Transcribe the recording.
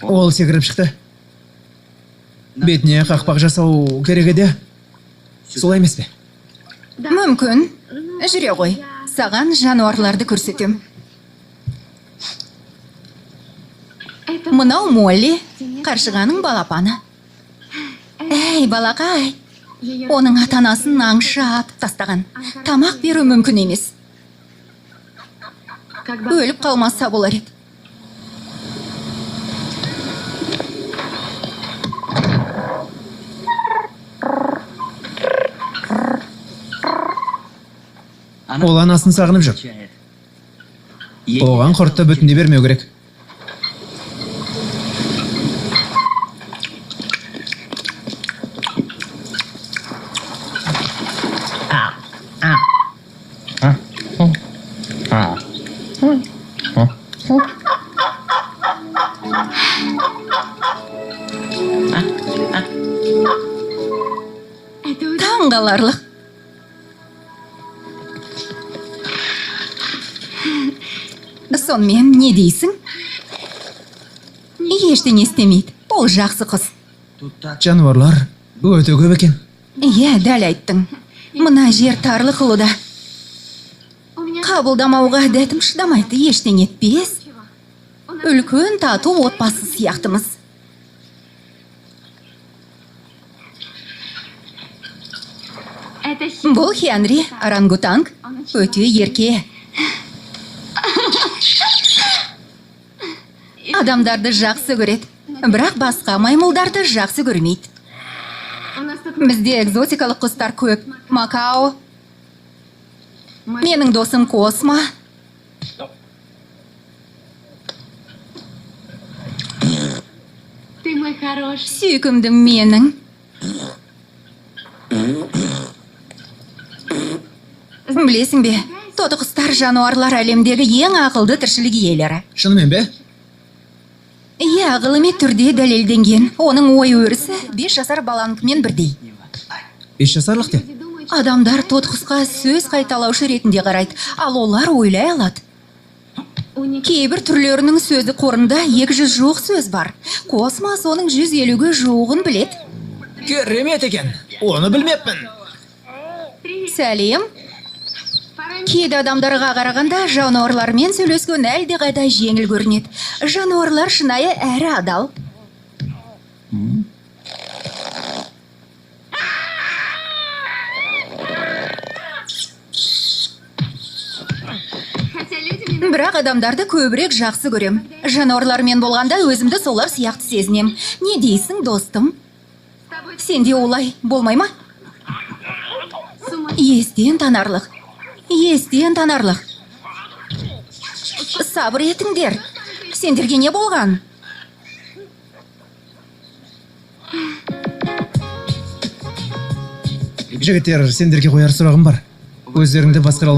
Ол секіріп шықты. Бетіне қақпақ жасау керек еді. Солай емес пе? Мүмкін. Жүре ғой. Саған жануарларды көрсетем. Мынау Молли, қаршығаның балапаны. Әй, балақай. Оның ата-анасын аңшап тастаған. Тамақ беру мүмкін емес. Өліп қалмаса болар еді. Ол анасын сағынып жүр. Оған құртты бүтінде бермеу керек. Таңғаларлық. Сонымен не дейсің? Ештеңе істемейді. Ол жақсы қыз. Жануарлар өте көп екен. Иә, дәл айттың. Мына жер тарлық ұлыда. Қабылдамауға дәтім шыдамайды, ештеңе етпес. Үлкен тату отбасы сияқтымыз. Бұл Хенри, орангутанг, өте ерке. Адамдарды жақсы көреді, бірақ басқа маймылдарды жақсы көрмейді. Бізде экзотикалық құстар көп. Макао. Менің досым Космо. Сүйкімдім менің. Білесің бе, тоты құстар жануарлар әлемдегі ең ақылды тіршілік иелері. Шынымен бе? Иә, ғылыми түрде дәлелденген. Оның ой өрісі 5 жасар баланыкымен бірдей. 5 жасарлық те? Адамдар тот құсқа сөз қайталаушы ретінде қарайды, ал олар ойлай алады. Кейбір түрлерінің сөзі қорында 200 жуық сөз бар. Космос оның 150-ге жуығын білет. Керемет екен. Оны білмеппін. Сәлем. Кейде адамдарға қарағанда жануарлармен сөйлескен әлде қайда жеңіл көрінеді. Жануарлар шынайы әрі адал. Бірақ адамдарды көбірек жақсы көрем. Жануарлармен болғанда өзімді солар сияқты сезінем. Не дейсің, достым? Сенде олай болмай ма? Естен танарлық. Естен танарлық. Сабыр етіңдер. Сендерге не болған? Жігіттер, сендерге қояр сұрағым бар. Өздеріңді басқара